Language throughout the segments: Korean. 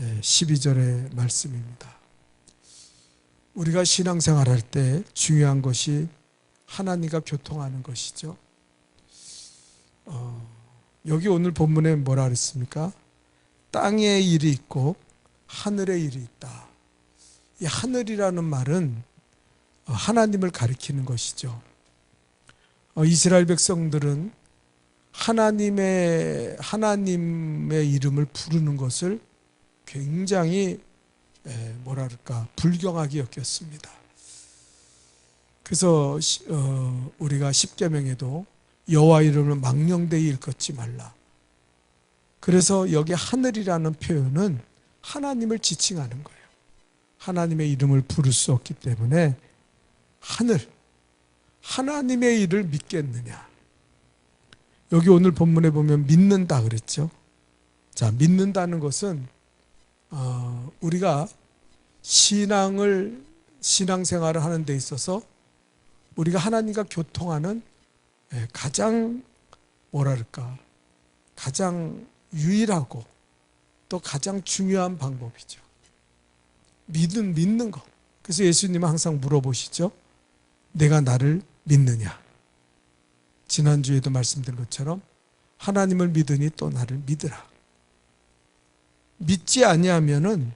12절의 말씀입니다. 우리가 신앙생활할 때 중요한 것이 하나님과 교통하는 것이죠. 여기 오늘 본문에 뭐라 그랬습니까? 땅에 일이 있고 하늘에 일이 있다. 이 하늘이라는 말은 하나님을 가리키는 것이죠. 이스라엘 백성들은 하나님의 이름을 부르는 것을 굉장히 불경하게 여겼습니다. 그래서 우리가 십계명에도 여호와 이름을 망령되이 일컫지 말라. 그래서 여기 하늘이라는 표현은 하나님을 지칭하는 거예요. 하나님의 이름을 부를 수 없기 때문에 하나님의 일을 믿겠느냐. 여기 오늘 본문에 보면 믿는다 그랬죠. 자, 믿는다는 것은 우리가 신앙생활을 하는 데 있어서 우리가 하나님과 교통하는 가장 가장 유일하고 또 가장 중요한 방법이죠. 믿는 거. 그래서 예수님은 항상 물어보시죠. 내가 나를 믿느냐. 지난주에도 말씀드린 것처럼 하나님을 믿으니 또 나를 믿으라. 믿지 아니하면은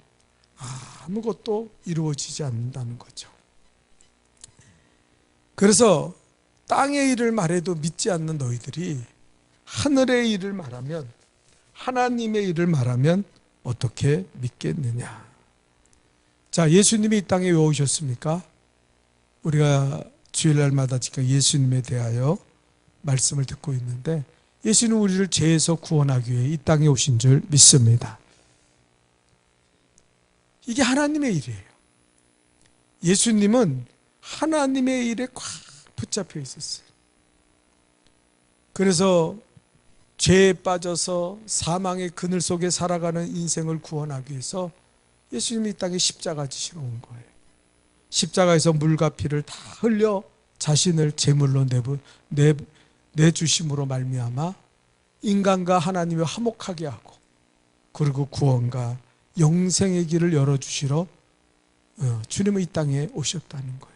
아무것도 이루어지지 않는다는 거죠. 그래서 땅의 일을 말해도 믿지 않는 너희들이 하늘의 일을 말하면, 하나님의 일을 말하면 어떻게 믿겠느냐. 자, 예수님이 이 땅에 왜 오셨습니까? 우리가 주일날마다 지금 예수님에 대하여 말씀을 듣고 있는데, 예수는 우리를 죄에서 구원하기 위해 이 땅에 오신 줄 믿습니다. 이게 하나님의 일이에요. 예수님은 하나님의 일에 꽉 붙잡혀 있었어요. 그래서 죄에 빠져서 사망의 그늘 속에 살아가는 인생을 구원하기 위해서 예수님이 이 땅에 십자가 지시러 온 거예요. 십자가에서 물과 피를 다 흘려 자신을 제물로 내주심으로 말미암아 인간과 하나님을 화목하게 하고, 그리고 구원과 영생의 길을 열어주시러 주님은 이 땅에 오셨다는 거예요.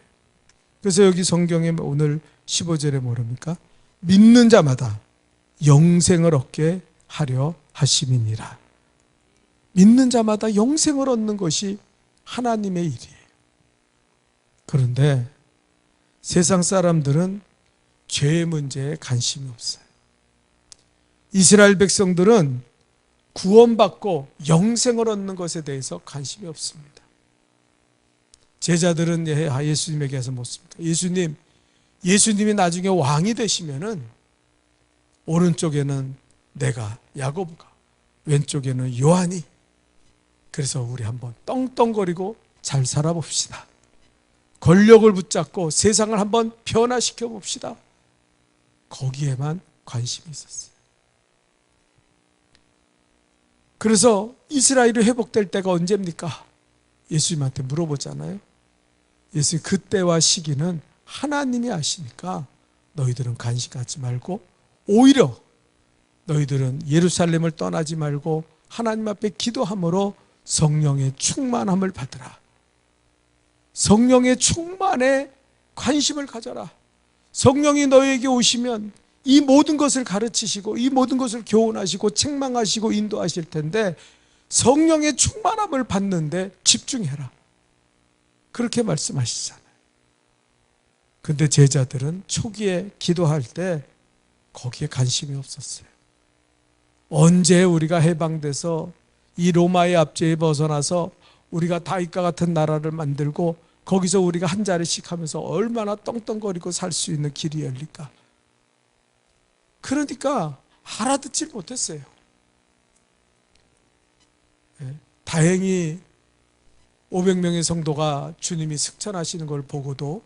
그래서 여기 성경에 오늘 15절에 뭐랍니까? 믿는 자마다 영생을 얻게 하려 하심이니라. 믿는 자마다 영생을 얻는 것이 하나님의 일이에요. 그런데 세상 사람들은 죄의 문제에 관심이 없어요. 이스라엘 백성들은 구원받고 영생을 얻는 것에 대해서 관심이 없습니다. 제자들은 예수님에게 가서 묻습니다. 예수님이 나중에 왕이 되시면은 오른쪽에는 내가, 야고보가, 왼쪽에는 요한이, 그래서 우리 한번 떵떵거리고 잘 살아봅시다. 권력을 붙잡고 세상을 한번 변화시켜 봅시다. 거기에만 관심이 있었어요. 그래서 이스라엘이 회복될 때가 언제입니까? 예수님한테 물어보잖아요. 예수님, 그때와 시기는 하나님이 아시니까 너희들은 관심 갖지 말고 오히려 너희들은 예루살렘을 떠나지 말고 하나님 앞에 기도함으로 성령의 충만함을 받으라. 성령의 충만에 관심을 가져라. 성령이 너희에게 오시면 이 모든 것을 가르치시고 이 모든 것을 교훈하시고 책망하시고 인도하실 텐데 성령의 충만함을 받는데 집중해라. 그렇게 말씀하시잖아요. 근데 제자들은 초기에 기도할 때 거기에 관심이 없었어요. 언제 우리가 해방돼서 이 로마의 압제에 벗어나서 우리가 다윗과 같은 나라를 만들고 거기서 우리가 한 자리씩 하면서 얼마나 떵떵거리고 살 수 있는 길이 열릴까? 그러니까 알아듣질 못했어요. 다행히 500명의 성도가 주님이 승천하시는 걸 보고도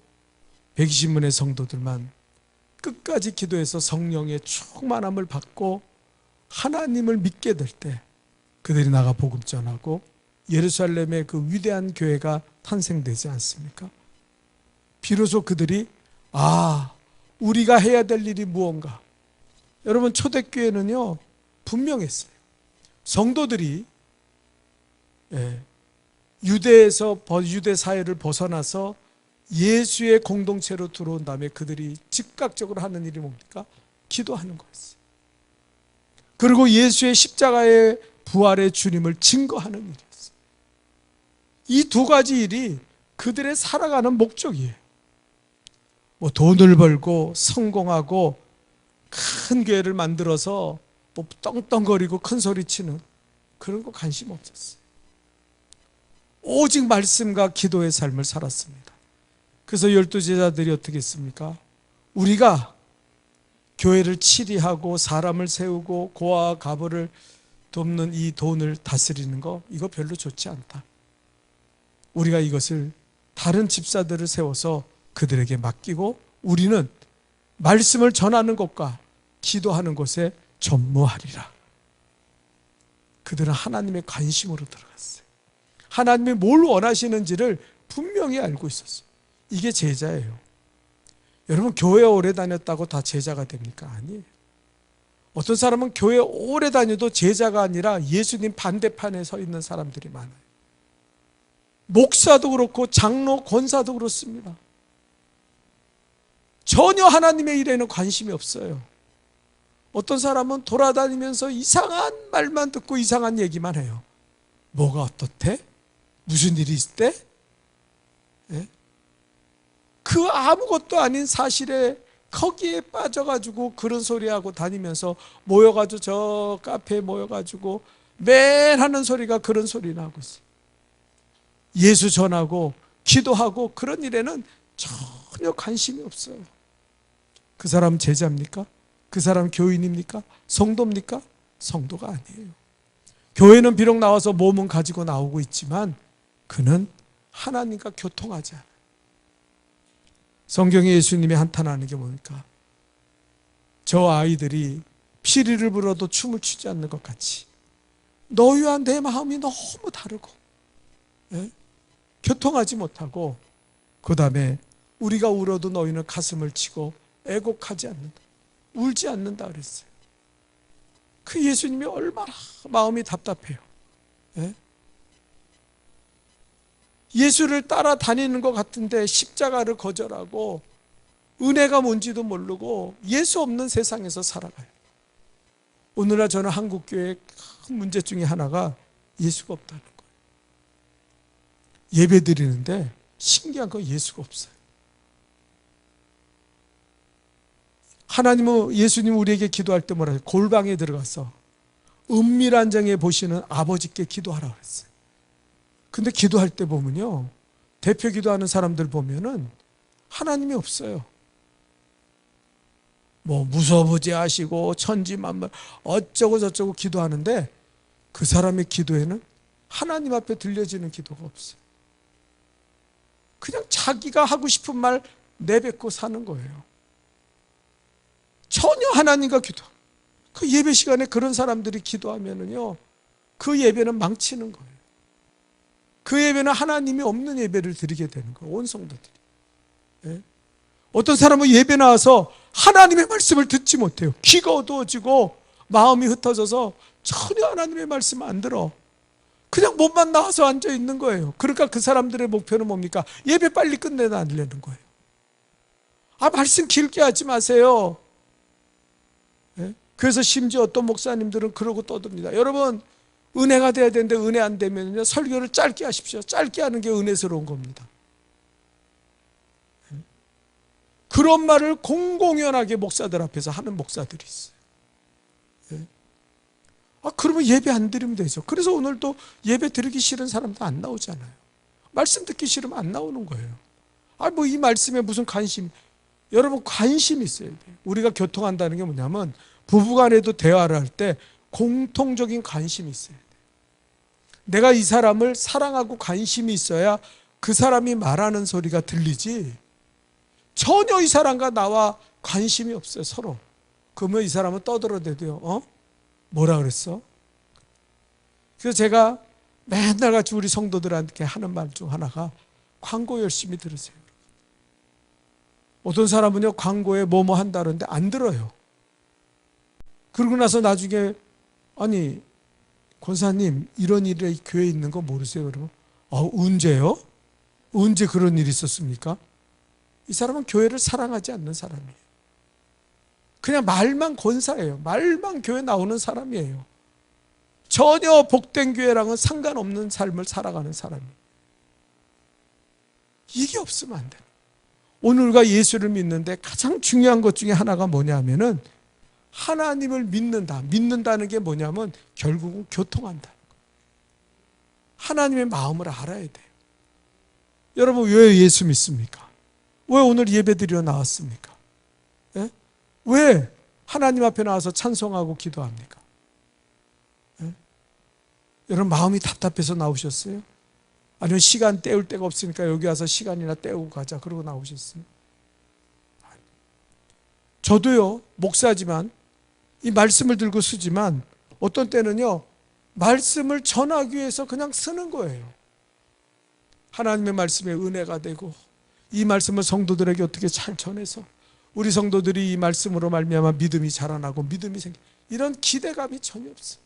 120명의 성도들만 끝까지 기도해서 성령의 충만함을 받고 하나님을 믿게 될 때 그들이 나가 복음 전하고 예루살렘의 그 위대한 교회가 탄생되지 않습니까? 비로소 그들이 우리가 해야 될 일이 무언가. 여러분, 초대교회는요 분명했어요. 성도들이 예, 유대 사회를 벗어나서 예수의 공동체로 들어온 다음에 그들이 즉각적으로 하는 일이 뭡니까? 기도하는 거였어요. 그리고 예수의 십자가의 부활의 주님을 증거하는 일이었어요. 이 두 가지 일이 그들의 살아가는 목적이에요. 뭐 돈을 벌고 성공하고 큰 교회를 만들어서 뭐 떵떵거리고 큰 소리 치는 그런 거 관심 없었어요. 오직 말씀과 기도의 삶을 살았습니다. 그래서 12제자들이 어떻게 했습니까? 우리가 교회를 치리하고 사람을 세우고 고아와 과부를 돕는 이 돈을 다스리는 거, 이거 별로 좋지 않다. 우리가 이것을 다른 집사들을 세워서 그들에게 맡기고 우리는 말씀을 전하는 것과 기도하는 것에 전무하리라. 그들은 하나님의 관심으로 들어갔어요. 하나님이 뭘 원하시는지를 분명히 알고 있었어요. 이게 제자예요. 여러분, 교회 오래 다녔다고 다 제자가 됩니까? 아니에요. 어떤 사람은 교회 오래 다녀도 제자가 아니라 예수님 반대편에 서 있는 사람들이 많아요. 목사도 그렇고 장로, 권사도 그렇습니다. 전혀 하나님의 일에는 관심이 없어요. 어떤 사람은 돌아다니면서 이상한 말만 듣고 이상한 얘기만 해요. 뭐가 어떻대? 무슨 일이 있대? 예? 그 아무것도 아닌 사실에 거기에 빠져가지고 그런 소리하고 다니면서 모여가지고 저 카페에 모여가지고 매일 하는 소리가 그런 소리 나고 있어요. 예수 전하고 기도하고 그런 일에는 전혀 관심이 없어요. 그 사람 제자입니까? 그 사람 교인입니까? 성도입니까? 성도가 아니에요. 교회는 비록 나와서 몸은 가지고 나오고 있지만 그는 하나님과 교통하지 않아요. 성경에 예수님이 한탄하는 게 뭡니까? 저 아이들이 피리를 불어도 춤을 추지 않는 것 같이 너희와 내 마음이 너무 다르고, 예? 교통하지 못하고, 그 다음에 우리가 울어도 너희는 가슴을 치고 애곡하지 않는다, 울지 않는다 그랬어요. 그 예수님이 얼마나 마음이 답답해요. 예? 예수를 따라다니는 것 같은데 십자가를 거절하고 은혜가 뭔지도 모르고 예수 없는 세상에서 살아가요. 오늘날 저는 한국교회의 큰 문제 중에 하나가 예수가 없다는 거예요. 예배 드리는데 신기한 건 예수가 없어요. 하나님은, 예수님 우리에게 기도할 때 뭐라 해요? 골방에 들어가서 은밀한 장에 보시는 아버지께 기도하라 그랬어요. 근데 기도할 때 보면요, 대표 기도하는 사람들 보면은 하나님이 없어요. 뭐 무서부지하시고 천지만물 어쩌고 저쩌고 기도하는데 그 사람의 기도에는 하나님 앞에 들려지는 기도가 없어요. 그냥 자기가 하고 싶은 말 내뱉고 사는 거예요. 전혀 하나님과 기도. 그 예배 시간에 그런 사람들이 기도하면은요, 그 예배는 망치는 거예요. 그 예배는 하나님이 없는 예배를 드리게 되는 거예요. 온 성도들이. 예? 어떤 사람은 예배 나와서 하나님의 말씀을 듣지 못해요. 귀가 어두워지고 마음이 흩어져서 전혀 하나님의 말씀을 안 들어. 그냥 몸만 나와서 앉아 있는 거예요. 그러니까 그 사람들의 목표는 뭡니까? 예배 빨리 끝내려는 거예요. 아, 말씀 길게 하지 마세요. 예? 그래서 심지어 어떤 목사님들은 그러고 떠듭니다. 여러분, 은혜가 돼야 되는데 은혜 안 되면요, 설교를 짧게 하십시오. 짧게 하는 게 은혜스러운 겁니다. 그런 말을 공공연하게 목사들 앞에서 하는 목사들이 있어요. 아, 그러면 예배 안 드리면 되죠. 그래서 오늘도 예배 드리기 싫은 사람도 안 나오잖아요. 말씀 듣기 싫으면 안 나오는 거예요. 아, 뭐 이 말씀에 무슨 관심. 여러분, 관심이 있어야 돼요. 우리가 교통한다는 게 뭐냐면 부부간에도 대화를 할 때 공통적인 관심이 있어야 돼요. 내가 이 사람을 사랑하고 관심이 있어야 그 사람이 말하는 소리가 들리지, 전혀 이 사람과 나와 관심이 없어요, 서로. 그러면 이 사람은 떠들어대도요, 뭐라 그랬어? 그래서 제가 맨날 같이 우리 성도들한테 하는 말 중 하나가 광고 열심히 들으세요. 어떤 사람은요, 광고에 뭐뭐 한다는데 안 들어요. 그러고 나서 나중에, 아니, 권사님 이런 일이 교회에 있는 거 모르세요? 그러면 언제요? 언제 그런 일이 있었습니까? 이 사람은 교회를 사랑하지 않는 사람이에요. 그냥 말만 권사예요. 말만 교회 나오는 사람이에요. 전혀 복된 교회랑은 상관없는 삶을 살아가는 사람이에요. 이게 없으면 안 돼요. 오늘 우리가 예수를 믿는데 가장 중요한 것 중에 하나가 뭐냐면은 하나님을 믿는다. 믿는다는 게 뭐냐면 결국은 교통한다. 하나님의 마음을 알아야 돼요. 여러분 왜 예수 믿습니까? 왜 오늘 예배드리러 나왔습니까? 예? 왜 하나님 앞에 나와서 찬송하고 기도합니까? 예? 여러분 마음이 답답해서 나오셨어요? 아니면 시간 때울 데가 없으니까 여기 와서 시간이나 때우고 가자 그러고 나오셨어요? 저도요 목사지만 이 말씀을 들고 쓰지만 어떤 때는요 말씀을 전하기 위해서 그냥 쓰는 거예요. 하나님의 말씀에 은혜가 되고 이 말씀을 성도들에게 어떻게 잘 전해서 우리 성도들이 이 말씀으로 말미암아 믿음이 자라나고 믿음이 생겨 이런 기대감이 전혀 없어요.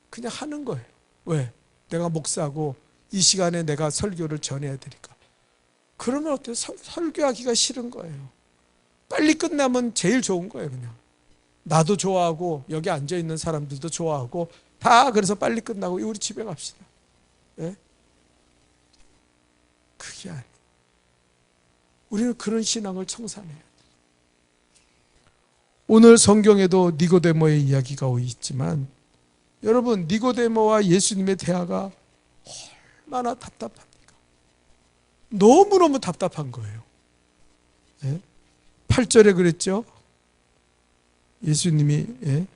그냥 하는 거예요. 왜? 내가 목사고 이 시간에 내가 설교를 전해야 되니까. 그러면 어때요? 설교하기가 싫은 거예요. 빨리 끝나면 제일 좋은 거예요. 그냥 나도 좋아하고 여기 앉아있는 사람들도 좋아하고 다 그래서 빨리 끝나고 우리 집에 갑시다. 예? 그게 아니에요. 우리는 그런 신앙을 청산해야 돼요. 오늘 성경에도 니고데모의 이야기가 있지만 여러분 니고데모와 예수님의 대화가 얼마나 답답합니까? 너무너무 답답한 거예요. 예? 8절에 그랬죠. 예수님이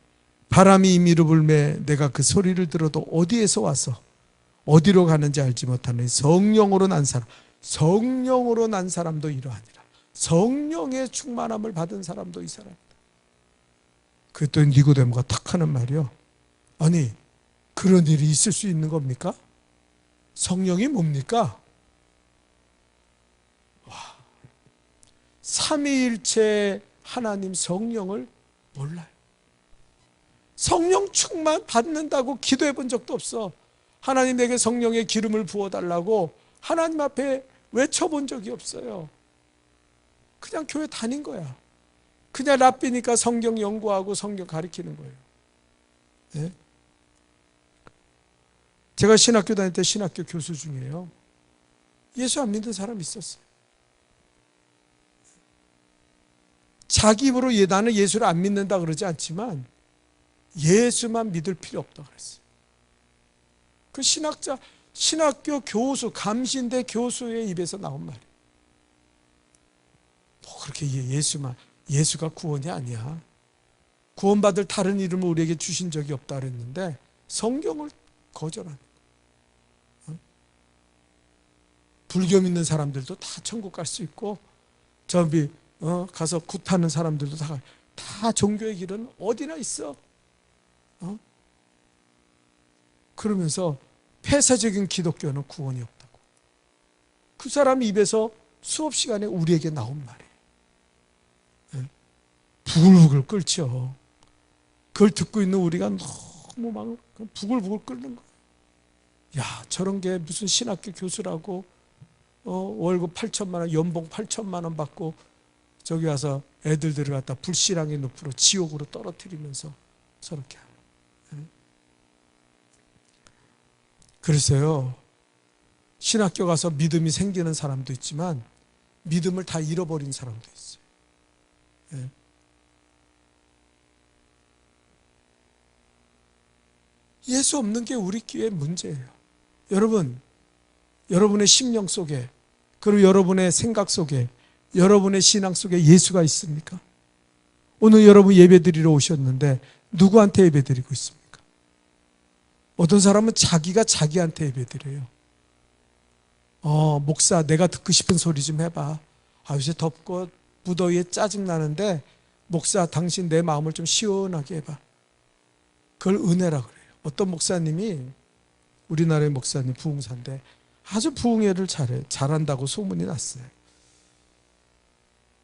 바람이 임의로 불매 내가 그 소리를 들어도 어디에서 와서 어디로 가는지 알지 못하는 성령으로 난 사람, 성령으로 난 사람도 이러하니라. 성령의 충만함을 받은 사람도 이 사람이다. 그랬더니 니고데모가 탁 하는 말이요. 아니 그런 일이 있을 수 있는 겁니까? 성령이 뭡니까? 와, 삼위일체 하나님 성령을 몰라요. 성령 충만 받는다고 기도해 본 적도 없어. 하나님 내게 성령의 기름을 부어달라고 하나님 앞에 외쳐본 적이 없어요. 그냥 교회 다닌 거야. 그냥 랍비니까 성경 연구하고 성경 가르치는 거예요. 네? 제가 신학교 다닐 때 신학교 교수 중에요. 예수 안 믿는 사람이 있었어요. 자기 입으로 나는 예수를 안 믿는다 그러지 않지만 예수만 믿을 필요 없다 그랬어요. 그 신학교 교수, 감신대 교수의 입에서 나온 말이에요. 너 그렇게 예수가 구원이 아니야. 구원받을 다른 이름을 우리에게 주신 적이 없다 그랬는데 성경을 거절하는 거예요. 불교 믿는 사람들도 다 천국 갈 수 있고 가서 굿하는 사람들도 다 종교의 길은 어디나 있어. 그러면서 폐쇄적인 기독교는 구원이 없다고. 그 사람 입에서 수업 시간에 우리에게 나온 말이에요. 부글부글 끓죠. 그걸 듣고 있는 우리가 너무 막 부글부글 끓는 거예요. 야, 저런 게 무슨 신학교 교수라고 월급 8천만 원, 연봉 8천만 원 받고 저기 와서 애들들을 갖다 불신앙의 늪으로 지옥으로 떨어뜨리면서 저렇게 하는. 그래서요 신학교 가서 믿음이 생기는 사람도 있지만 믿음을 다 잃어버린 사람도 있어요. 예수 없는 게 우리 교회의 문제예요. 여러분의 심령 속에 그리고 여러분의 생각 속에 여러분의 신앙 속에 예수가 있습니까? 오늘 여러분 예배드리러 오셨는데 누구한테 예배드리고 있습니까? 어떤 사람은 자기가 자기한테 예배드려요. 목사 내가 듣고 싶은 소리 좀 해봐. 요새 덥고 무더위에 짜증나는데 목사 당신 내 마음을 좀 시원하게 해봐. 그걸 은혜라 그래요. 어떤 목사님이 우리나라의 목사님 부흥사인데 아주 부흥회를 잘한다고 소문이 났어요.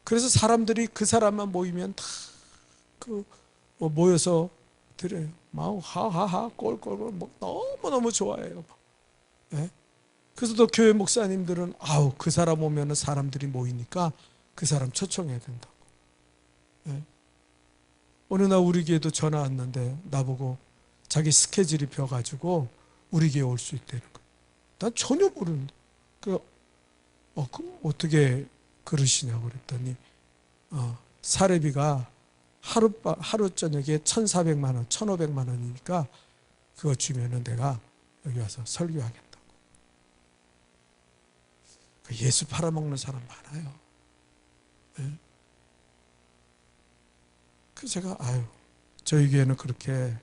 그래서 사람들이 그 사람만 모이면 다 모여서 들어요. 막 하하하 꼴꼴꼴 뭐 너무너무 좋아해요. 예? 그래서 또 교회 목사님들은 아우 그 사람 오면은 사람들이 모이니까 그 사람 초청해야 된다고. 예? 어느 날 우리 교회도 전화 왔는데 나보고 자기 스케줄이 펴가지고 우리 교회 올 수 있다는 거예요. 난 전혀 모르는데 어떻게 그러시냐고 그랬더니 사례비가 하루 저녁에 1,400만 원, 1,500만 원이니까 그거 주면은 내가 여기 와서 설교하겠다고. 예수 팔아먹는 사람 많아요. 네? 그래서 제가 저희 교회는 그렇게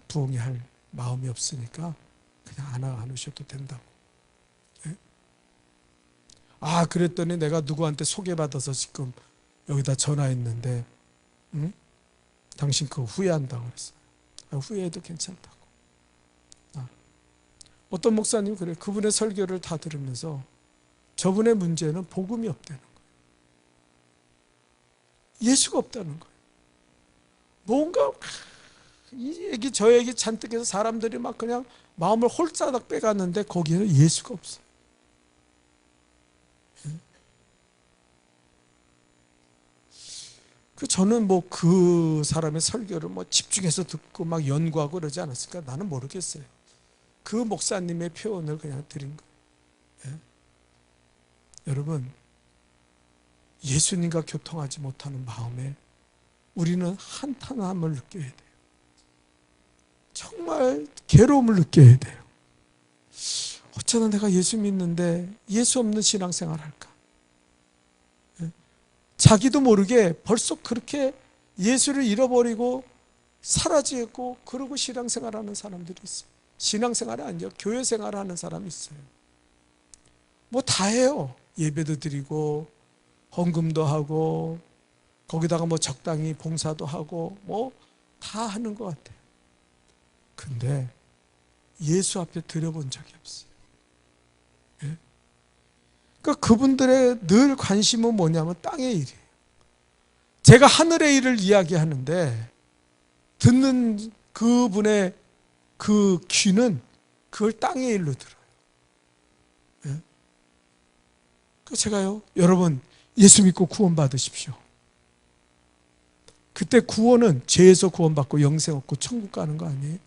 부흥이 할 마음이 없으니까 그냥 안 오셔도 된다고. 네? 그랬더니 내가 누구한테 소개받아서 지금 여기다 전화했는데 응? 당신 그거 후회한다고 그랬어요. 후회해도 괜찮다고. 어떤 목사님 그래. 그분의 설교를 다 들으면서 저분의 문제는 복음이 없다는 거예요. 예수가 없다는 거예요. 뭔가 이 얘기 저 얘기 잔뜩 해서 사람들이 막 그냥 마음을 홀싸닥 빼갔는데 거기에는 예수가 없어요. 저는 뭐 그 사람의 설교를 뭐 집중해서 듣고 막 연구하고 그러지 않았을까? 나는 모르겠어요. 그 목사님의 표현을 그냥 드린 거예요. 예? 여러분, 예수님과 교통하지 못하는 마음에 우리는 한탄함을 느껴야 돼요. 정말 괴로움을 느껴야 돼요. 어쩌다 내가 예수 믿는데 예수 없는 신앙생활 할까? 자기도 모르게 벌써 그렇게 예수를 잃어버리고 사라지고 그러고 신앙생활하는 사람들이 있어요. 신앙생활이 아니죠. 교회생활을 하는 사람이 있어요. 뭐 다 해요. 예배도 드리고 헌금도 하고 거기다가 뭐 적당히 봉사도 하고 뭐 다 하는 것 같아요. 근데 예수 앞에 드려본 적이 없어요. 예? 그러니까 그분들의 늘 관심은 뭐냐면 땅의 일이에요. 제가 하늘의 일을 이야기하는데 듣는 그분의 그 귀는 그걸 땅의 일로 들어요. 예? 그래서 제가요, 여러분 예수 믿고 구원 받으십시오. 그때 구원은 죄에서 구원받고 영생 얻고 천국 가는 거 아니에요?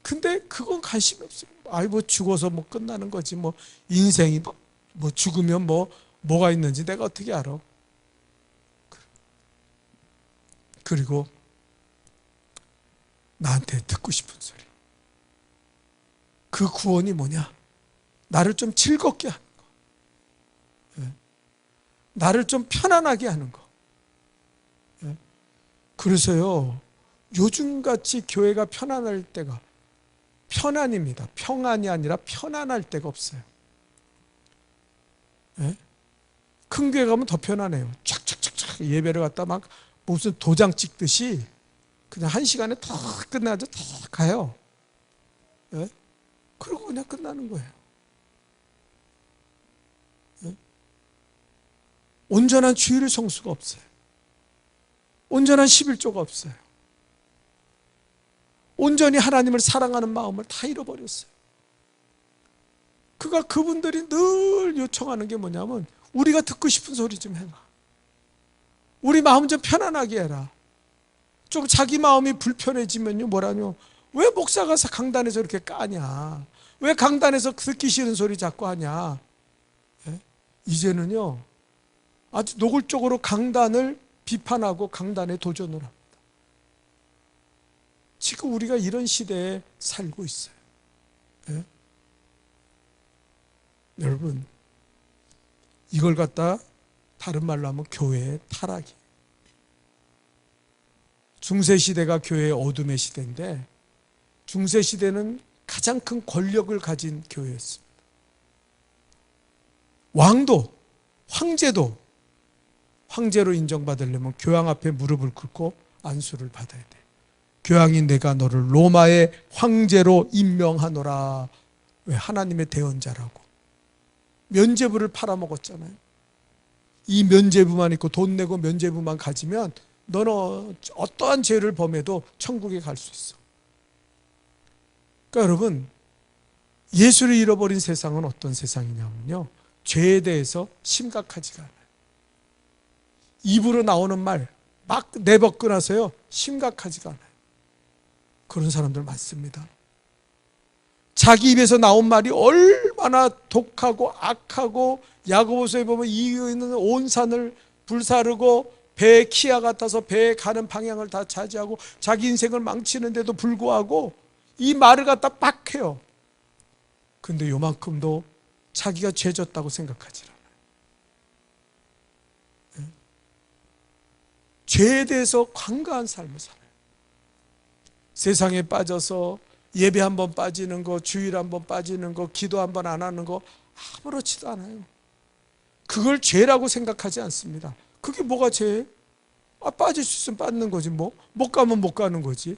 근데 그건 관심이 없어요. 뭐 죽어서 뭐 끝나는 거지 뭐 인생이 뭐 죽으면 뭐가 있는지 내가 어떻게 알아? 그리고 나한테 듣고 싶은 소리. 그 구원이 뭐냐? 나를 좀 즐겁게 하는 거. 나를 좀 편안하게 하는 거. 그래서요, 요즘같이 교회가 편안할 때가 편안입니다. 평안이 아니라 편안할 때가 없어요. 큰 교회 가면 더 편안해요. 촥촥촥촥 예배를 갖다 막 무슨 도장 찍듯이 그냥 1시간에 탁 끝나죠. 탁 가요. 그러고 그냥 끝나는 거예요. 온전한 주일 성수가 없어요. 온전한 11조가 없어요. 온전히 하나님을 사랑하는 마음을 다 잃어버렸어요. 그분들이 늘 요청하는 게 뭐냐면 우리가 듣고 싶은 소리 좀 해라. 우리 마음 좀 편안하게 해라. 좀 자기 마음이 불편해지면요 뭐라뇨. 왜 목사가 강단에서 이렇게 까냐. 왜 강단에서 듣기 싫은 소리 자꾸 하냐. 이제는요 아주 노골적으로 강단을 비판하고 강단에 도전을 합니다. 지금 우리가 이런 시대에 살고 있어요. 여러분 이걸 갖다 다른 말로 하면 교회의 타락이. 중세시대가 교회의 어둠의 시대인데 중세시대는 가장 큰 권력을 가진 교회였습니다. 왕도 황제도 황제로 인정받으려면 교황 앞에 무릎을 꿇고 안수를 받아야 돼. 교황이 내가 너를 로마의 황제로 임명하노라. 왜? 하나님의 대언자라고. 면죄부를 팔아먹었잖아요. 이 면죄부만 있고 돈 내고 면죄부만 가지면 너는 어떠한 죄를 범해도 천국에 갈 수 있어. 그러니까 여러분, 예수를 잃어버린 세상은 어떤 세상이냐면요, 죄에 대해서 심각하지가 않아요. 입으로 나오는 말 막 내뱉고 나서요 심각하지가 않아요. 그런 사람들 많습니다. 자기 입에서 나온 말이 얼마나 독하고 악하고, 야고보서에 보면 이유는 온 산을 불사르고 배의 키와 같아서 배에 가는 방향을 다 차지하고 자기 인생을 망치는데도 불구하고 이 말을 갖다 빡 해요. 근데 요만큼도 자기가 죄졌다고 생각하지 않아요. 죄에 대해서 관가한 삶을 살아요. 세상에 빠져서 예배 한번 빠지는 거, 주일 한번 빠지는 거, 기도 한번 안 하는 거 아무렇지도 않아요. 그걸 죄라고 생각하지 않습니다. 그게 뭐가 죄예요? 빠질 수 있으면 빠지는 거지 뭐. 못 가면 못 가는 거지.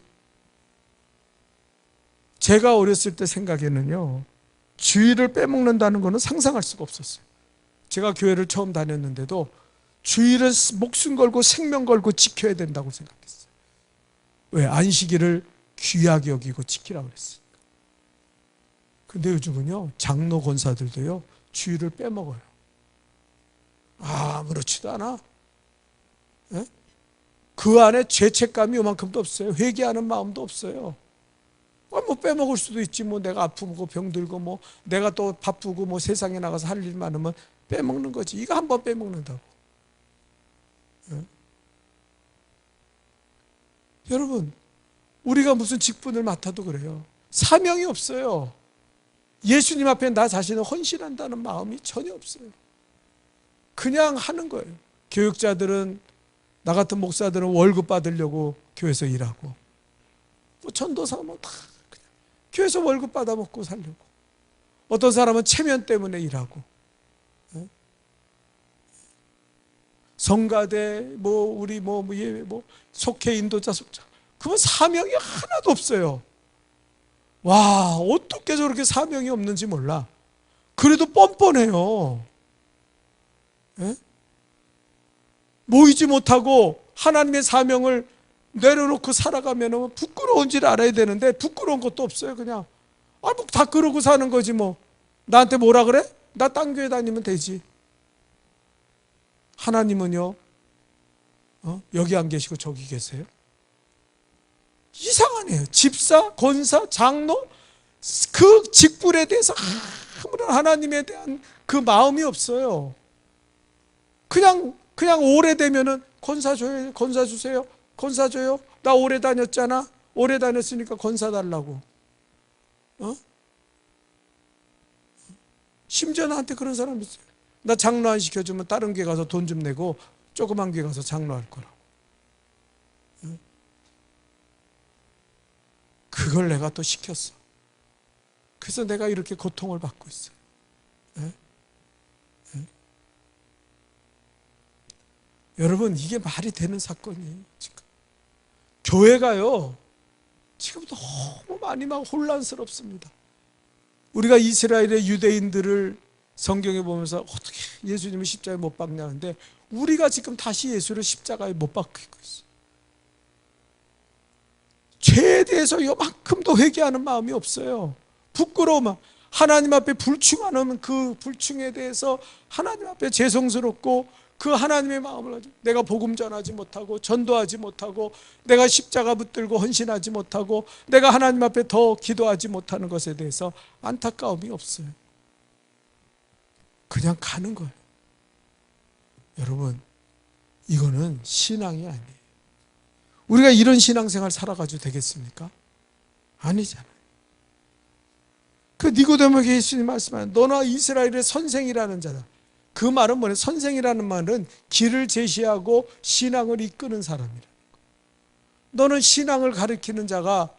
제가 어렸을 때 생각에는요, 주일을 빼먹는다는 거는 상상할 수가 없었어요. 제가 교회를 처음 다녔는데도 주일은 목숨 걸고 생명 걸고 지켜야 된다고 생각했어요. 왜? 안식일을 귀하게 여기고 지키라고 그랬으니까. 근데 요즘은요, 장로 권사들도요 주일을 빼먹어요. 아무렇지도 않아. 예? 그 안에 죄책감이 요만큼도 없어요. 회개하는 마음도 없어요. 뭐 빼먹을 수도 있지. 뭐 내가 아프고 병들고 뭐 내가 또 바쁘고 뭐 세상에 나가서 할 일 많으면 빼먹는 거지. 이거 한번 빼먹는다고. 예? 여러분, 우리가 무슨 직분을 맡아도 그래요. 사명이 없어요. 예수님 앞에 나 자신을 헌신한다는 마음이 전혀 없어요. 그냥 하는 거예요. 교육자들은, 나 같은 목사들은 월급 받으려고 교회에서 일하고, 뭐 전도사 뭐 다 그냥 교회에서 월급 받아 먹고 살려고. 어떤 사람은 체면 때문에 일하고, 성가대 뭐 우리 뭐 속회 인도자 속자, 그건 사명이 하나도 없어요. 와, 어떻게 저렇게 사명이 없는지 몰라. 그래도 뻔뻔해요. 예? 모이지 못하고 하나님의 사명을 내려놓고 살아가면 부끄러운 줄 알아야 되는데 부끄러운 것도 없어요. 그냥 뭐 다 그러고 사는 거지 뭐. 나한테 뭐라 그래? 나 딴 교회 다니면 되지. 하나님은요, 여기 안 계시고 저기 계세요? 이상하네요. 집사, 권사, 장로, 그 직분에 대해서 아무런 하나님에 대한 그 마음이 없어요. 그냥 오래되면은 권사 줘요, 권사 주세요, 권사 줘요. 나 오래 다녔잖아. 오래 다녔으니까 권사 달라고. 심지어 나한테 그런 사람 있어요. 나 장로 안 시켜주면 다른 교회 가서 돈 좀 내고 조그만 교회 가서 장로할 거라고. 그걸 내가 또 시켰어. 그래서 내가 이렇게 고통을 받고 있어요. 여러분, 이게 말이 되는 사건이에요. 지금 교회가요 지금 너무 많이 막 혼란스럽습니다. 우리가 이스라엘의 유대인들을 성경에 보면서 어떻게 예수님을 십자가에 못 박냐는데, 우리가 지금 다시 예수를 십자가에 못 박히고 있어요. 죄에 대해서 요만큼도 회개하는 마음이 없어요. 부끄러우면 하나님 앞에 불충하는 그 불충에 대해서 하나님 앞에 죄송스럽고, 그 하나님의 마음을 가지고 내가 복음 전하지 못하고 전도하지 못하고 내가 십자가 붙들고 헌신하지 못하고 내가 하나님 앞에 더 기도하지 못하는 것에 대해서 안타까움이 없어요. 그냥 가는 거예요. 여러분, 이거는 신앙이 아니에요. 우리가 이런 신앙생활 살아가지고 되겠습니까? 아니잖아요. 그 니고데모에게 예수님 말씀하는 너나 이스라엘의 선생이라는 자다. 그 말은 뭐냐? 선생이라는 말은 길을 제시하고 신앙을 이끄는 사람이라는 거예요. 너는 신앙을 가르치는 자가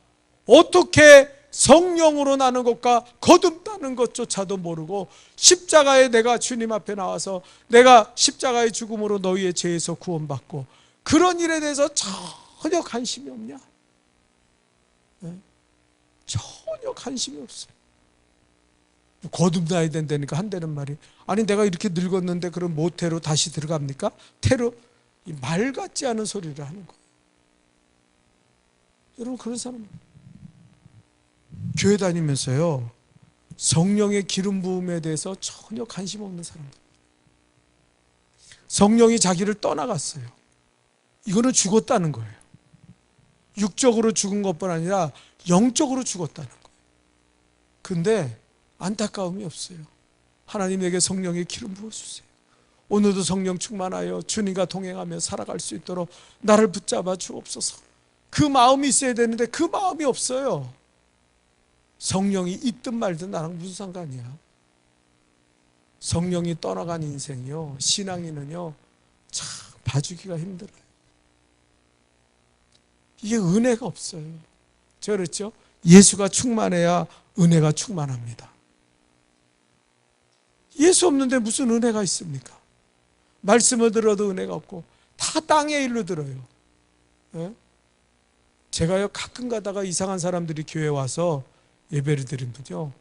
어떻게 성령으로 나는 것과 거듭나는 것조차도 모르고 십자가에 내가 주님 앞에 나와서 내가 십자가의 죽음으로 너희의 죄에서 구원받고 그런 일에 대해서 전혀 관심이 없냐? 전혀 관심이 없어요. 거듭나야 된다니까 한다는 말이, 아니 내가 이렇게 늙었는데 그럼 모태로 다시 들어갑니까? 태로? 이 말 같지 않은 소리를 하는 거예요. 여러분, 그런 사람 교회 다니면서요, 성령의 기름 부음에 대해서 전혀 관심 없는 사람들. 성령이 자기를 떠나갔어요. 이거는 죽었다는 거예요. 육적으로 죽은 것뿐 아니라 영적으로 죽었다는 거예요. 근데 안타까움이 없어요. 하나님 내게 성령의 기름 부어주세요. 오늘도 성령 충만하여 주님과 동행하며 살아갈 수 있도록 나를 붙잡아 주옵소서. 그 마음이 있어야 되는데 그 마음이 없어요. 성령이 있든 말든 나랑 무슨 상관이야. 성령이 떠나간 인생이요, 신앙인은요 참 봐주기가 힘들어요. 이게 은혜가 없어요. 제가 그랬죠? 예수가 충만해야 은혜가 충만합니다. 예수 없는데 무슨 은혜가 있습니까? 말씀을 들어도 은혜가 없고 다 땅의 일로 들어요. 예? 제가요 가끔 가다가 이상한 사람들이 교회 와서 예배를 드리면요,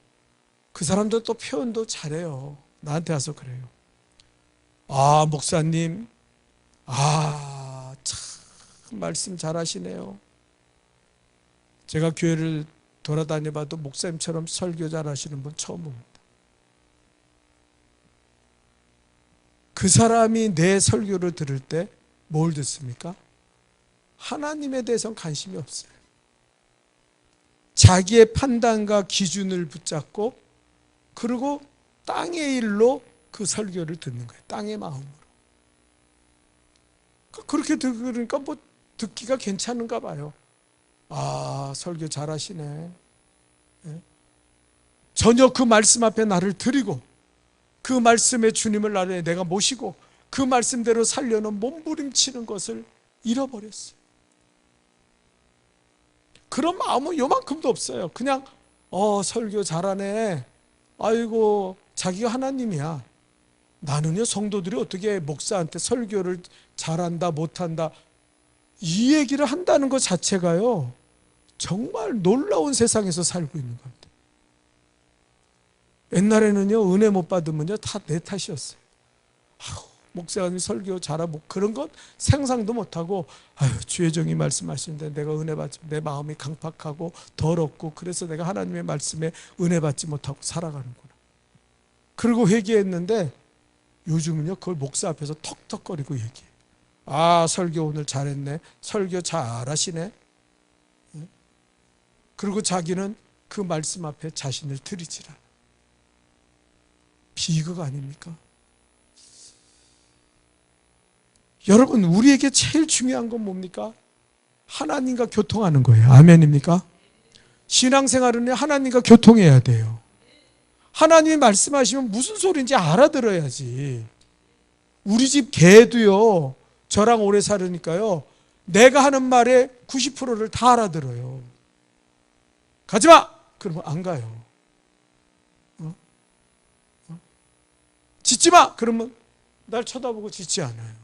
그 사람들 또 표현도 잘해요. 나한테 와서 그래요. 아, 목사님, 아, 참 말씀 잘하시네요. 제가 교회를 돌아다녀봐도 목사님처럼 설교 잘하시는 분 처음 봅니다. 그 사람이 내 설교를 들을 때 뭘 듣습니까? 하나님에 대해서는 관심이 없어요. 자기의 판단과 기준을 붙잡고, 그리고 땅의 일로 그 설교를 듣는 거예요. 땅의 마음으로. 그렇게 들으니까 뭐 듣기가 괜찮은가 봐요. 아, 설교 잘하시네. 예? 전혀 그 말씀 앞에 나를 드리고, 그 말씀에 주님을 나를 내가 모시고 그 말씀대로 살려는 몸부림치는 것을 잃어버렸어요. 그런 마음은 요만큼도 없어요. 그냥 설교 잘하네. 아이고, 자기가 하나님이야. 나는요, 성도들이 어떻게 목사한테 설교를 잘한다 못한다 이 얘기를 한다는 것 자체가요 정말 놀라운 세상에서 살고 있는 것 같아요. 옛날에는요, 은혜 못 받으면요 다 내 탓이었어요. 목사님 설교 잘하고 그런 건 상상도 못하고, 주의 종이 말씀하시는데 내가 은혜 받지, 내 마음이 강팍하고 더럽고 그래서 내가 하나님의 말씀에 은혜 받지 못하고 살아가는구나. 그리고 회개했는데 요즘은요 그걸 목사 앞에서 턱턱거리고 얘기해요. 아, 설교 오늘 잘했네. 설교 잘하시네. 그리고 자기는 그 말씀 앞에 자신을 들이지라. 비극 아닙니까? 여러분, 우리에게 제일 중요한 건 뭡니까? 하나님과 교통하는 거예요. 아멘입니까? 신앙생활은 하나님과 교통해야 돼요. 하나님이 말씀하시면 무슨 소리인지 알아들어야지. 우리 집 개도요, 저랑 오래 살으니까요, 내가 하는 말의 90%를 다 알아들어요. 가지마! 그러면 안 가요. 짖지마! 그러면 날 쳐다보고 짖지 않아요.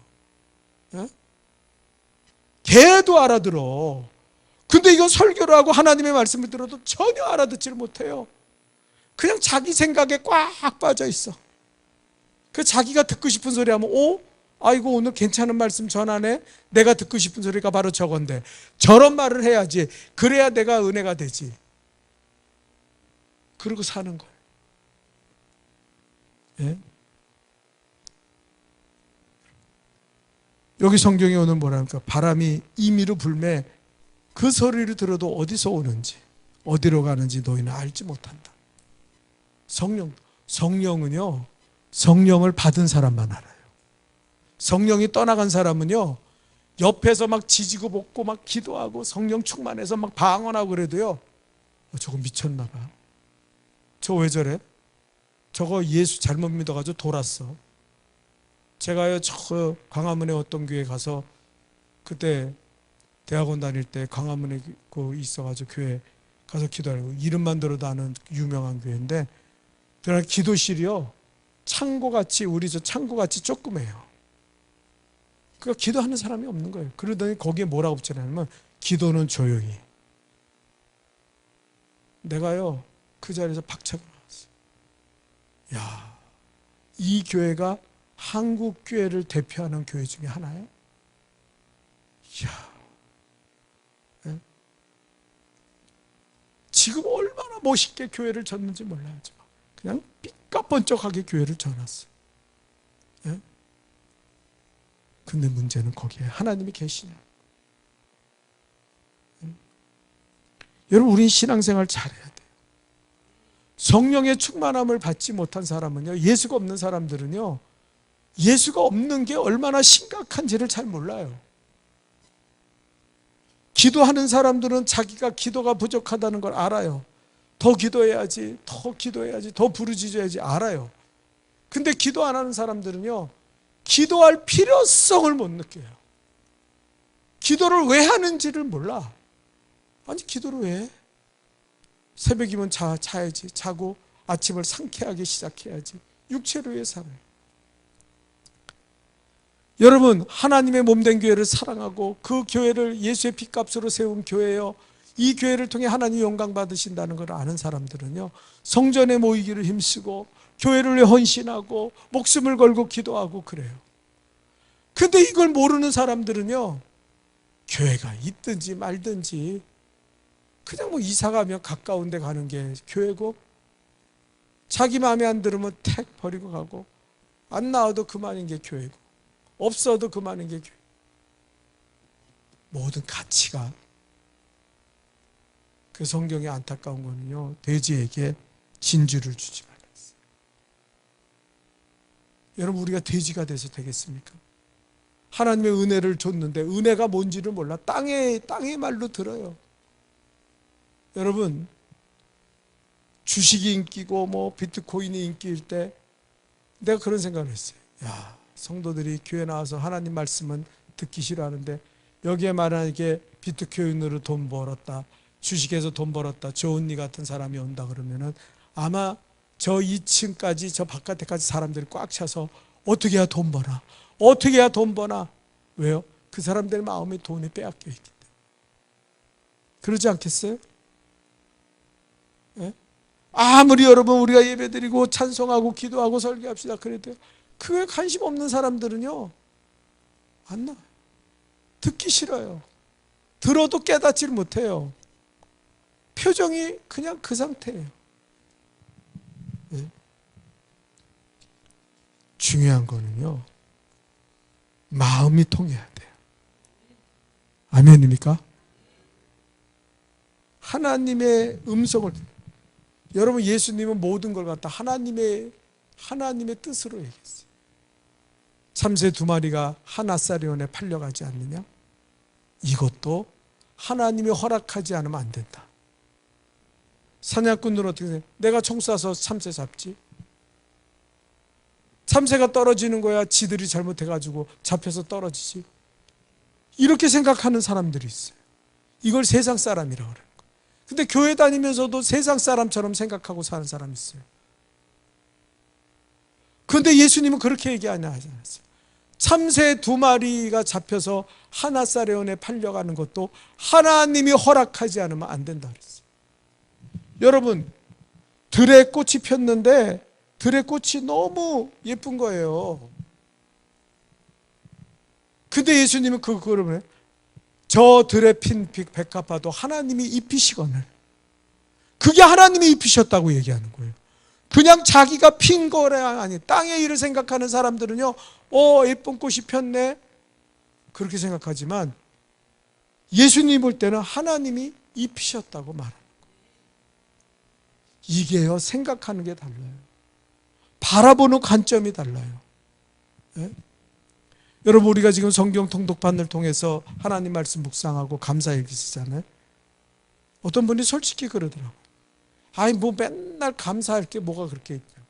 개도 알아들어. 근데 이건 설교를 하고 하나님의 말씀을 들어도 전혀 알아듣지를 못해요. 그냥 자기 생각에 꽉 빠져 있어. 그 자기가 듣고 싶은 소리 하면, 아이고 오늘 괜찮은 말씀 전하네. 내가 듣고 싶은 소리가 바로 저건데. 저런 말을 해야지. 그래야 내가 은혜가 되지. 그러고 사는 거예요. 예? 여기 성경에 오늘 뭐랍니까? 바람이 임의로 불매 그 소리를 들어도 어디서 오는지 어디로 가는지 너희는 알지 못한다. 성령은요, 성령을 받은 사람만 알아요. 성령이 떠나간 사람은요, 옆에서 막 지지고 볶고 막 기도하고 성령 충만해서 막 방언하고 그래도요, 저거 미쳤나 봐. 저 왜 저래? 저거 예수 잘못 믿어가지고 돌았어. 제가요, 저 광화문에 어떤 교회 가서 그때 대학원 다닐 때 광화문에 있어가지고 교회 가서 기도하고, 이름만 들어도 아는 유명한 교회인데, 그러나 기도실이요 창고같이, 우리 저 창고같이 조그매요. 그러니까 기도하는 사람이 없는 거예요. 그러더니 거기에 뭐라고 붙여냐면 기도는 조용히. 내가요 그 자리에서 박차고 나왔어요. 야, 이 교회가 한국 교회를 대표하는 교회 중에 하나예요. 이야, 예? 지금 얼마나 멋있게 교회를 졌는지 몰라요. 그냥 삐까번쩍하게 교회를 져놨어요. 예? 근데 문제는 거기에 하나님이 계시냐. 예? 여러분, 우린 신앙생활 잘해야 돼요. 성령의 충만함을 받지 못한 사람은요, 예수가 없는 사람들은요, 예수가 없는 게 얼마나 심각한지를 잘 몰라요. 기도하는 사람들은 자기가 기도가 부족하다는 걸 알아요. 더 기도해야지, 더 기도해야지, 더 부르짖어야지 알아요. 근데 기도 안 하는 사람들은요, 기도할 필요성을 못 느껴요. 기도를 왜 하는지를 몰라. 아니, 기도를 왜 해? 새벽이면 자야지. 자고 아침을 상쾌하게 시작해야지. 육체를 위해 살아요. 여러분, 하나님의 몸된 교회를 사랑하고 그 교회를 예수의 피값으로 세운 교회요, 이 교회를 통해 하나님이 영광 받으신다는 걸 아는 사람들은요, 성전에 모이기를 힘쓰고 교회를 위해 헌신하고 목숨을 걸고 기도하고 그래요. 근데 이걸 모르는 사람들은요, 교회가 있든지 말든지 그냥 뭐 이사 가면 가까운 데 가는 게 교회고, 자기 마음에 안 들으면 택 버리고 가고, 안 나와도 그만인 게 교회고, 없어도 그만인 게 교회. 모든 가치가, 그 성경의 안타까운 거는요, 돼지에게 진주를 주지 말았어요. 여러분, 우리가 돼지가 돼서 되겠습니까? 하나님의 은혜를 줬는데 은혜가 뭔지를 몰라. 땅의 말로 들어요. 여러분, 주식이 인기고 뭐 비트코인이 인기일 때 내가 그런 생각을 했어요. 야, 성도들이 교회 나와서 하나님 말씀은 듣기 싫어하는데 여기에 말하는 비트코인으로 돈 벌었다, 주식에서 돈 벌었다, 저 언니 같은 사람이 온다 그러면은 아마 저 2층까지 저 바깥에까지 사람들이 꽉 차서 어떻게 해야 돈 버나, 어떻게 해야 돈 버나. 왜요? 그 사람들 마음에 돈이 빼앗겨 있기 때문에. 그러지 않겠어요? 예? 아무리 여러분 우리가 예배드리고 찬송하고 기도하고 설교합시다 그래도 그거에 관심 없는 사람들은요, 안 나와요. 듣기 싫어요. 들어도 깨닫지를 못해요. 표정이 그냥 그 상태예요. 예? 중요한 거는요, 마음이 통해야 돼요. 아멘입니까? 하나님의 음성을, 여러분, 예수님은 모든 걸 갖다 하나님의 뜻으로 얘기했어요. 참새 2마리가 하나사리온에 팔려가지 않느냐? 이것도 하나님이 허락하지 않으면 안 된다. 사냥꾼들은 어떻게 해요? 내가 총 쏴서 참새 잡지. 참새가 떨어지는 거야 지들이 잘못해가지고 잡혀서 떨어지지. 이렇게 생각하는 사람들이 있어요. 이걸 세상 사람이라고 그래요. 근데 교회 다니면서도 세상 사람처럼 생각하고 사는 사람이 있어요. 그런데 예수님은 그렇게 얘기하지 않았어요. 참새 2마리가 잡혀서 하나사레온에 팔려가는 것도 하나님이 허락하지 않으면 안 된다 그랬어요. 여러분, 들에 꽃이 폈는데 들의 꽃이 너무 예쁜 거예요. 근데 예수님은 그거를 저 들에 핀 백합화도 하나님이 입히시거늘, 그게 하나님이 입히셨다고 얘기하는 거예요. 그냥 자기가 핀 거라 아니, 땅의 일을 생각하는 사람들은요, 예쁜 꽃이 폈네 그렇게 생각하지만 예수님 볼 때는 하나님이 입히셨다고 말하는 거예요. 이게요, 생각하는 게 달라요. 바라보는 관점이 달라요. 네? 여러분, 우리가 지금 성경 통독판을 통해서 하나님 말씀 묵상하고 감사일기 쓰잖아요. 어떤 분이 솔직히 그러더라고요. 아니 뭐 맨날 감사할 게 뭐가 그렇게 있냐고.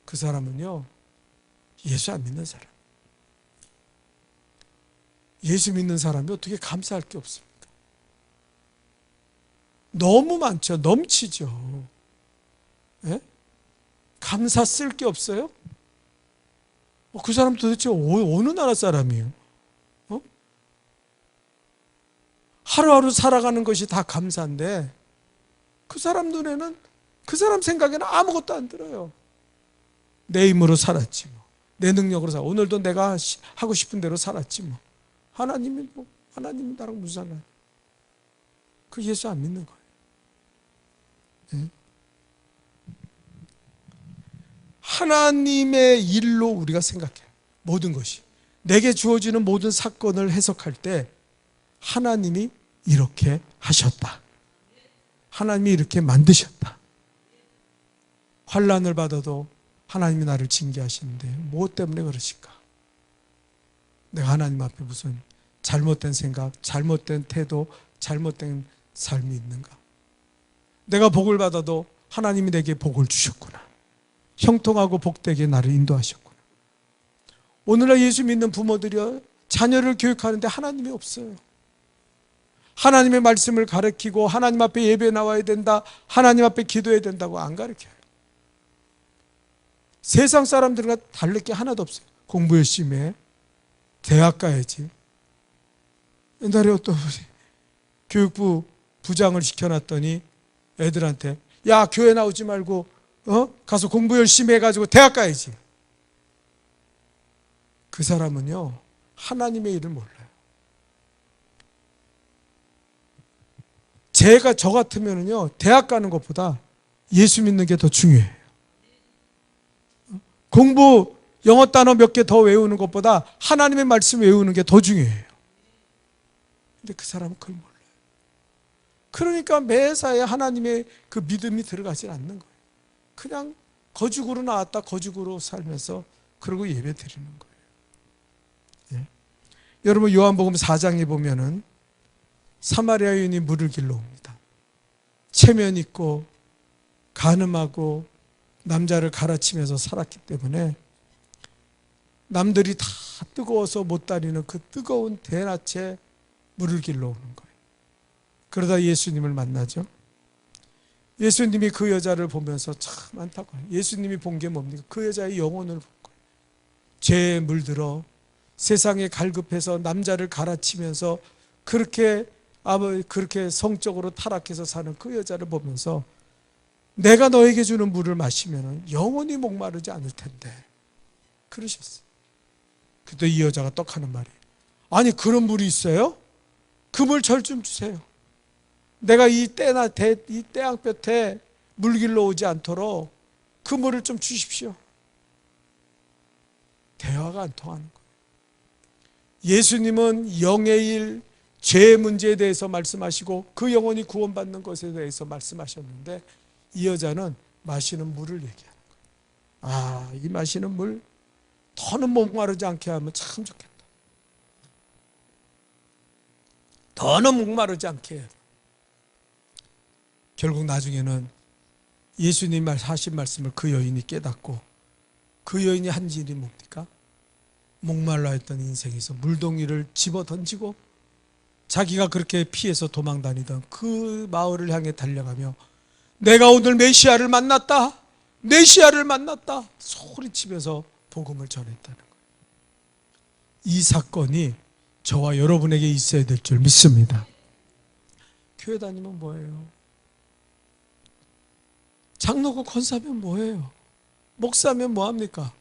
그 사람은요, 예수 안 믿는 사람. 예수 믿는 사람이 어떻게 감사할 게 없습니까? 너무 많죠. 넘치죠. 네? 감사 쓸 게 없어요? 그 사람 도대체 어느 나라 사람이에요? 하루하루 살아가는 것이 다 감사인데 그 사람 눈에는, 그 사람 생각에는 아무것도 안 들어요. 내 힘으로 살았지 뭐. 내 능력으로 오늘도 내가 하고 싶은 대로 살았지 뭐. 하나님이 나랑 무슨 상관? 그 예수 안 믿는 거예요. 네? 하나님의 일로 우리가 생각해요. 모든 것이. 내게 주어지는 모든 사건을 해석할 때 하나님이 이렇게 하셨다. 하나님이 이렇게 만드셨다. 환난을 받아도 하나님이 나를 징계하시는데 무엇 때문에 그러실까? 내가 하나님 앞에 무슨 잘못된 생각, 잘못된 태도, 잘못된 삶이 있는가? 내가 복을 받아도 하나님이 내게 복을 주셨구나. 형통하고 복되게 나를 인도하셨구나. 오늘날 예수 믿는 부모들이요, 자녀를 교육하는데 하나님이 없어요. 하나님의 말씀을 가르치고 하나님 앞에 예배 나와야 된다, 하나님 앞에 기도해야 된다고 안 가르쳐요. 세상 사람들과 다를 게 하나도 없어요. 공부 열심히 해. 대학 가야지. 옛날에 어떤 교육부 부장을 시켜놨더니 애들한테, 야, 교회 나오지 말고 가서 공부 열심히 해가지고 대학 가야지. 그 사람은요, 하나님의 일을 몰라요. 저 같으면은요, 대학 가는 것보다 예수 믿는 게 더 중요해요. 공부, 영어 단어 몇 개 더 외우는 것보다 하나님의 말씀 외우는 게 더 중요해요. 근데 그 사람은 그걸 몰라요. 그러니까 매사에 하나님의 그 믿음이 들어가지 않는 거예요. 그냥 거죽으로 나왔다 거죽으로 살면서 그러고 예배 드리는 거예요. 예. 여러분 요한복음 4장에 보면은 사마리아 여인이 물을 길러 옵니다. 체면 있고 간음하고 남자를 갈아치면서 살았기 때문에 남들이 다 뜨거워서 못 다니는 그 뜨거운 대낮에 물을 길러 오는 거예요. 그러다 예수님을 만나죠. 예수님이 그 여자를 보면서 참 안타까워요. 예수님이 본 게 뭡니까? 그 여자의 영혼을 본 거예요. 죄에 물들어 세상에 갈급해서 남자를 갈아치면서 그렇게 성적으로 타락해서 사는 그 여자를 보면서 내가 너에게 주는 물을 마시면 영원히 목마르지 않을 텐데 그러셨어요. 그때 이 여자가 떡하는 말이, 아니 그런 물이 있어요? 그 물 절 좀 주세요. 내가 이 태양볕에 물 길러 오지 않도록 그 물을 좀 주십시오. 대화가 안 통하는 거예요. 예수님은 영의 일, 죄의 문제에 대해서 말씀하시고 그 영혼이 구원받는 것에 대해서 말씀하셨는데 이 여자는 마시는 물을 얘기하는 거예요. 이 마시는 물 더는 목마르지 않게 하면 참 좋겠다. 더는 목마르지 않게 해요. 결국 나중에는 예수님 하신 말씀을 그 여인이 깨닫고 그 여인이 한 일이 뭡니까? 목말라 했던 인생에서 물동이를 집어 던지고 자기가 그렇게 피해서 도망 다니던 그 마을을 향해 달려가며 내가 오늘 메시아를 만났다, 메시아를 만났다 소리치면서 복음을 전했다는 거예요. 이 사건이 저와 여러분에게 있어야 될 줄 믿습니다. 교회 다니면 뭐예요? 장로고 권사면 뭐예요? 목사면 뭐합니까?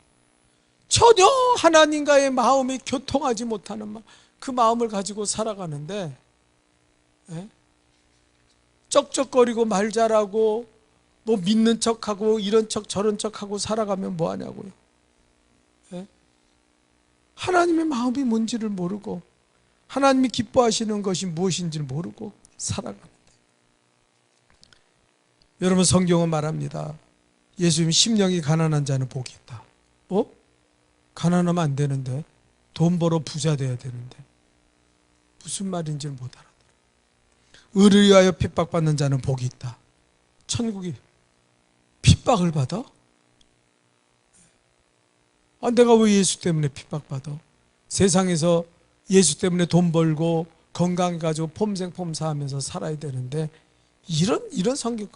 전혀 하나님과의 마음이 교통하지 못하는 그 마음을 가지고 살아가는데 쩍쩍거리고 말 잘하고 뭐 믿는 척하고 이런 척 저런 척하고 살아가면 뭐하냐고요. 하나님의 마음이 뭔지를 모르고 하나님이 기뻐하시는 것이 무엇인지를 모르고 살아가는데, 여러분 성경은 말합니다. 예수님 심령이 가난한 자는 복이 있다. 가난하면 안 되는데, 돈 벌어 부자 돼야 되는데 무슨 말인지를 못 알아들어. 의를 위하여 핍박받는 자는 복이 있다. 천국이 핍박을 받아? 내가 왜 예수 때문에 핍박받아? 세상에서 예수 때문에 돈 벌고 건강해가지고 폼생폼사하면서 살아야 되는데 이런 성경,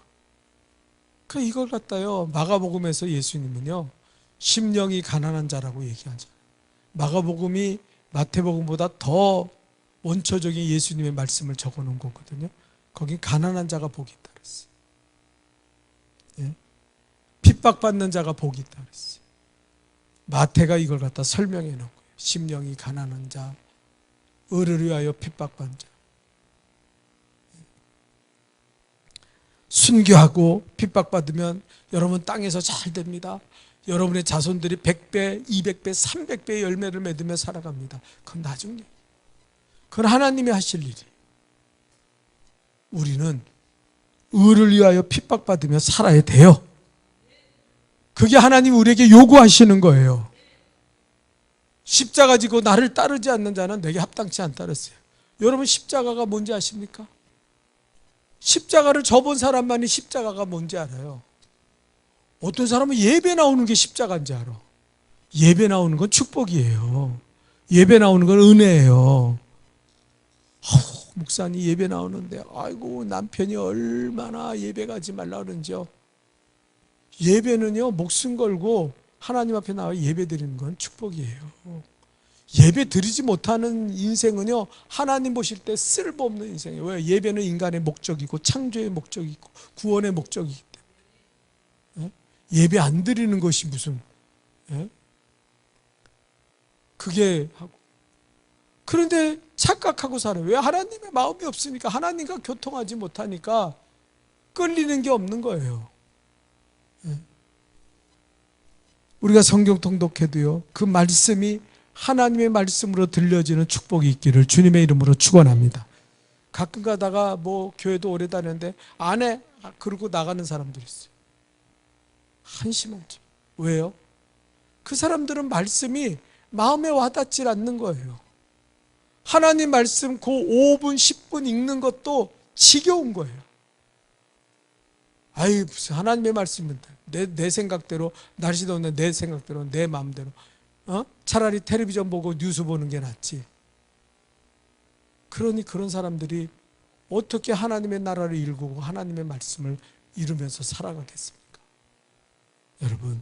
이걸 갖다요 마가복음에서 예수님은요 심령이 가난한 자라고 얘기하죠. 마가복음이 마태복음보다 더 원초적인 예수님의 말씀을 적어놓은 거거든요. 거긴 가난한 자가 복이 있다 그랬어요. 핍박받는 자가 복이 있다 그랬어요. 마태가 이걸 갖다 설명해 놓은 거예요. 심령이 가난한 자, 의를 위하여 핍박받는 자. 순교하고 핍박받으면 여러분 땅에서 잘 됩니다. 여러분의 자손들이 100배, 200배, 300배의 열매를 맺으며 살아갑니다. 그건 나중 일. 그건 하나님이 하실 일이. 우리는 의를 위하여 핍박받으며 살아야 돼요. 그게 하나님이 우리에게 요구하시는 거예요. 십자가 지고 나를 따르지 않는 자는 내게 합당치 않다 그랬어요. 여러분 십자가가 뭔지 아십니까? 십자가를 져본 사람만이 십자가가 뭔지 알아요. 어떤 사람은 예배 나오는 게 십자가인지 알아. 예배 나오는 건 축복이에요. 예배 나오는 건 은혜예요. 목사님 예배 나오는데 아이고 남편이 얼마나 예배 가지 말라 그러는지요. 예배는요 목숨 걸고 하나님 앞에 나와 예배 드리는 건 축복이에요. 예배 드리지 못하는 인생은요 하나님 보실 때 쓸모없는 인생이에요. 왜? 예배는 인간의 목적이고 창조의 목적이 있고 구원의 목적이기 때문에. 예배 안 드리는 것이 무슨 그게 하고. 그런데 착각하고 살아요. 왜? 하나님의 마음이 없으니까, 하나님과 교통하지 못하니까 끌리는 게 없는 거예요. 우리가 성경 통독해도요 그 말씀이 하나님의 말씀으로 들려지는 축복이 있기를 주님의 이름으로 축원합니다. 가끔 가다가 뭐 교회도 오래 다녔는데 안 해 그러고 나가는 사람들이 있어요. 한심하죠. 왜요? 그 사람들은 말씀이 마음에 와닿질 않는 거예요. 하나님 말씀 그 5분 10분 읽는 것도 지겨운 거예요. 아이 무슨 하나님의 말씀은 내 생각대로, 날씨 더운데 내 생각대로, 내 마음대로 차라리 텔레비전 보고 뉴스 보는 게 낫지. 그러니 그런 사람들이 어떻게 하나님의 나라를 일구고 하나님의 말씀을 이루면서 살아가겠습니까? 여러분,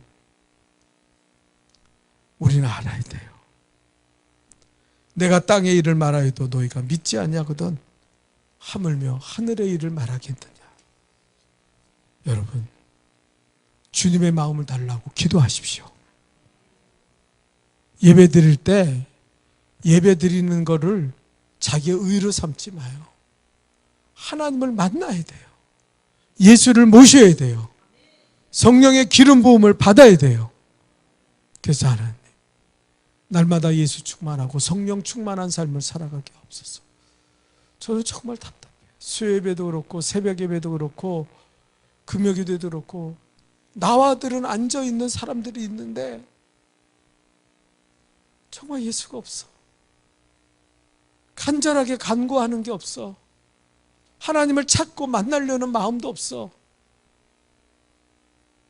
우리는 알아야 돼요. 내가 땅의 일을 말하여도 너희가 믿지 아니하거든 하물며 하늘의 일을 말하겠느냐. 여러분, 주님의 마음을 달라고 기도하십시오. 예배 드릴 때 예배 드리는 거를 자기의 의로 삼지 마요. 하나님을 만나야 돼요. 예수를 모셔야 돼요. 성령의 기름 부음을 받아야 돼요. 그래서 하나님, 날마다 예수 충만하고 성령 충만한 삶을 살아가게 하옵소서. 저는 정말 답답해요. 수요예배도 그렇고 새벽 예배도 그렇고 금요 예배도 그렇고 나와들은 앉아있는 사람들이 있는데 정말 예수가 없어. 간절하게 간구하는 게 없어. 하나님을 찾고 만나려는 마음도 없어.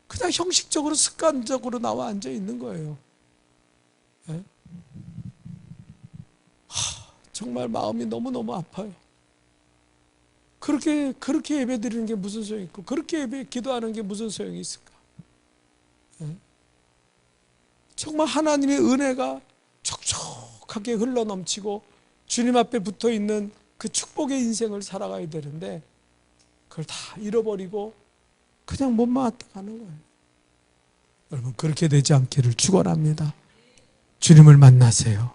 그냥 형식적으로 습관적으로 나와 앉아있는 거예요. 네? 정말 마음이 너무너무 아파요. 그렇게 예배 드리는 게 무슨 소용이 있고 그렇게 예배 기도하는 게 무슨 소용이 있을까? 네? 정말 하나님의 은혜가 촉촉하게 흘러넘치고 주님 앞에 붙어있는 그 축복의 인생을 살아가야 되는데 그걸 다 잃어버리고 그냥 몸만 왔다 가는 거예요. 여러분, 그렇게 되지 않기를 축원합니다. 주님을 만나세요.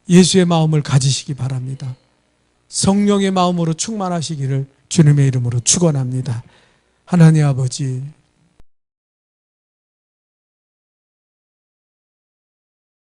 예수의 마음을 가지시기 바랍니다. 성령의 마음으로 충만하시기를 주님의 이름으로 축원합니다. 하나님 아버지,